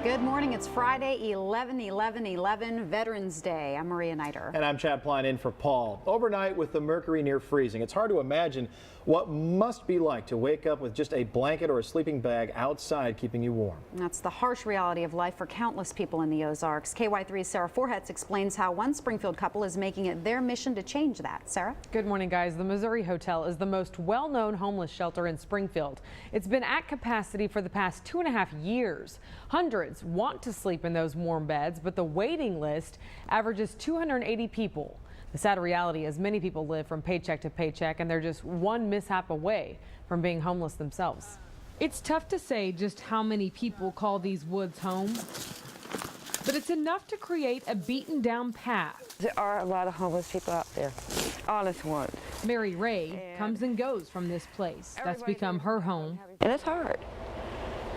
Good morning. It's Friday, 11/11/11, Veterans Day. I'm Maria Nider. And I'm Chad Pline in for Paul. Overnight with the mercury near freezing, it's hard to imagine what must be like to wake up with just a blanket or a sleeping bag outside keeping you warm. That's the harsh reality of life for countless people in the Ozarks. KY3's Sarah Forhetz explains how one Springfield couple is making it their mission to change that. Sarah? Good morning, guys. The Missouri Hotel is the most well-known homeless shelter in Springfield. It's been at capacity for the past 2.5 years. Hundreds want to sleep in those warm beds, but the waiting list averages 280 people. The sad reality is many people live from paycheck to paycheck, and they're just one mishap away from being homeless themselves. It's tough to say just how many people call these woods home, but it's enough to create a beaten down path. There are a lot of homeless people out there, honest ones. Mary Ray comes and goes from this place. That's become her home. And it's hard.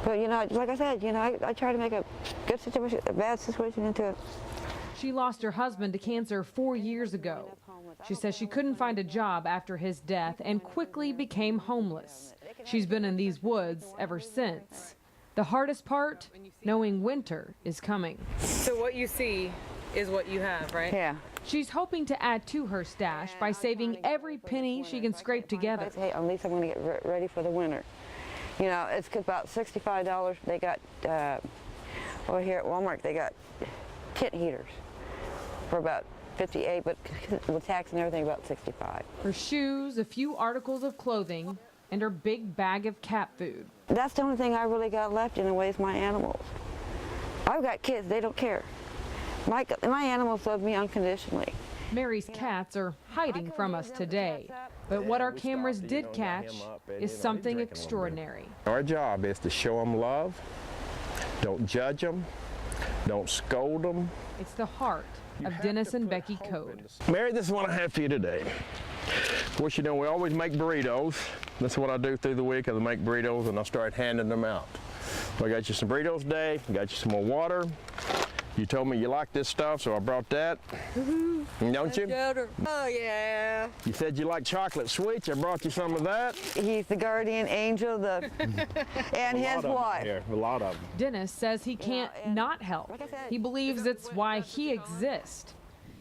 But, you know, like I said, you know, I try to make a good situation, a bad situation into it. She lost her husband to cancer 4 years ago. She says she couldn't find a job after his death and quickly became homeless. She's been in these woods ever since. The hardest part, knowing winter is coming. So what you see is what you have, right? Yeah. She's hoping to add to her stash by saving every penny she can scrape together. Hey, at least I'm going to get ready for the winter. You know, it's about $65. They got, over here at Walmart, they got tent heaters for about 58, but with tax and everything, about 65. Her shoes, a few articles of clothing, and her big bag of cat food. That's the only thing I really got left in the way is my animals. I've got kids, they don't care. My animals love me unconditionally. Mary's cats are hiding from us today, but what our cameras did catch is something extraordinary. Our job is to show them love, don't judge them, don't scold them. It's the heart of Dennis and Becky Code. Mary, this is what I have for you today. Of course, you know, we always make burritos. That's what I do through the week. I make burritos and I start handing them out. So I got you some burritos today, got you some more water. You told me you like this stuff, so I brought that. Don't you? Oh, yeah. You said you like chocolate sweets. I brought you some of that. He's the guardian angel, and his wife. A lot of them. Dennis says he can't not help. He believes it's why he exists.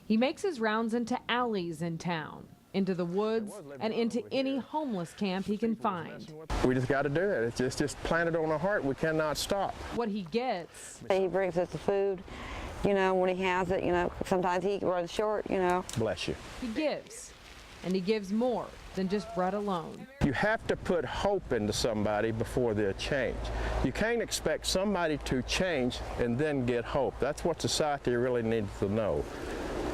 He makes his rounds into alleys in town, into the woods, and into any homeless camp he can find. We just got to do it. It's just planted on our heart. We cannot stop. What he gets. He brings us the food, you know, when he has it, you know, sometimes he runs short, you know. Bless you. He gives, and he gives more than just bread alone. You have to put hope into somebody before they'll change. You can't expect somebody to change and then get hope. That's what society really needs to know.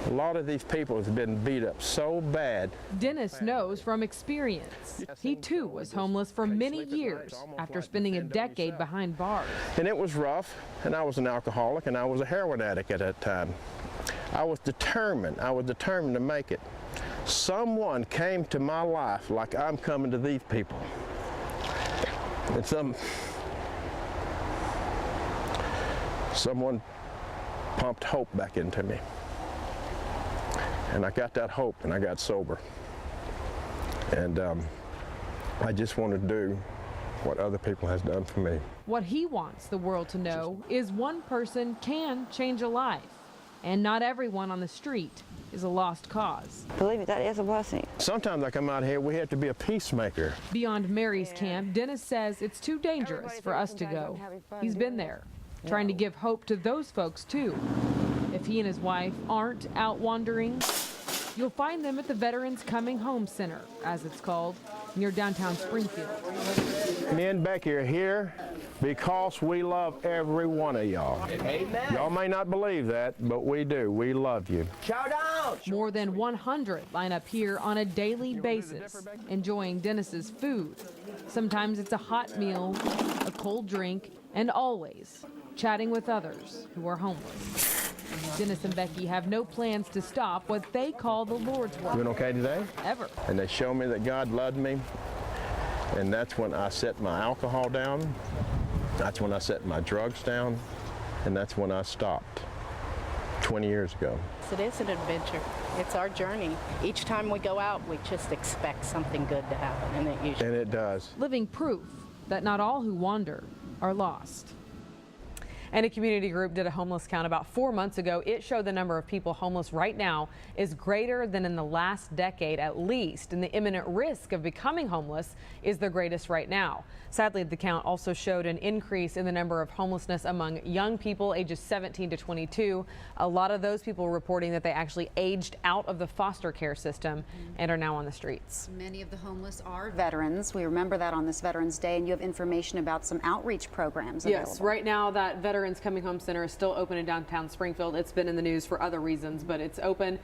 A lot of these people have been beat up so bad. Dennis knows from experience. He too was homeless for many years after spending a decade behind bars. And it was rough, and I was an alcoholic, and I was a heroin addict at that time. I was determined to make it. Someone came to my life like I'm coming to these people. And someone pumped hope back into me. And I got that hope, and I got sober. And I just want to do what other people has done for me. What he wants the world to know is one person can change a life, and not everyone on the street is a lost cause. Believe me, that is a blessing. Sometimes I come out here, we have to be a peacemaker. Beyond Mary's camp, Dennis says it's too dangerous for us to go. He's been there, trying to give hope to those folks too. If he and his wife aren't out wandering, you'll find them at the Veterans Coming Home Center, as it's called, near downtown Springfield. Me and Becky are here because we love every one of y'all. Amen. Y'all may not believe that, but we do. We love you. Shout out! More than 100 line up here on a daily basis, enjoying Dennis's food. Sometimes it's a hot meal, a cold drink, and always chatting with others who are homeless. Dennis and Becky have no plans to stop what they call the Lord's work. Doing okay today? Ever. And they show me that God loved me, and that's when I set my alcohol down, that's when I set my drugs down, and that's when I stopped 20 years ago. It is an adventure. It's our journey. Each time we go out, we just expect something good to happen, and it usually And it does. Living proof that not all who wander are lost. And a community group did a homeless count about 4 months ago. It showed the number of people homeless right now is greater than in the last decade at least, and the imminent risk of becoming homeless is the greatest right now. Sadly, the count also showed an increase in the number of homelessness among young people ages 17 to 22. A lot of those people reporting that they actually aged out of the foster care system and are now on the streets. Many of the homeless are veterans. We remember that on this Veterans Day, and you have information about some outreach programs available. Yes, right now that Veterans Coming Home Center is still open in downtown Springfield. It's been in the news for other reasons, but it's open.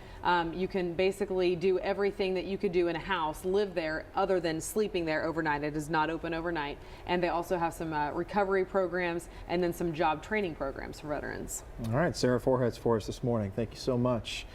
You can basically do everything that you could do in a house, live there, other than sleeping there overnight. It is not open overnight. And they also have some recovery programs and then some job training programs for veterans. All right, Sarah Forhetz for us this morning. Thank you so much.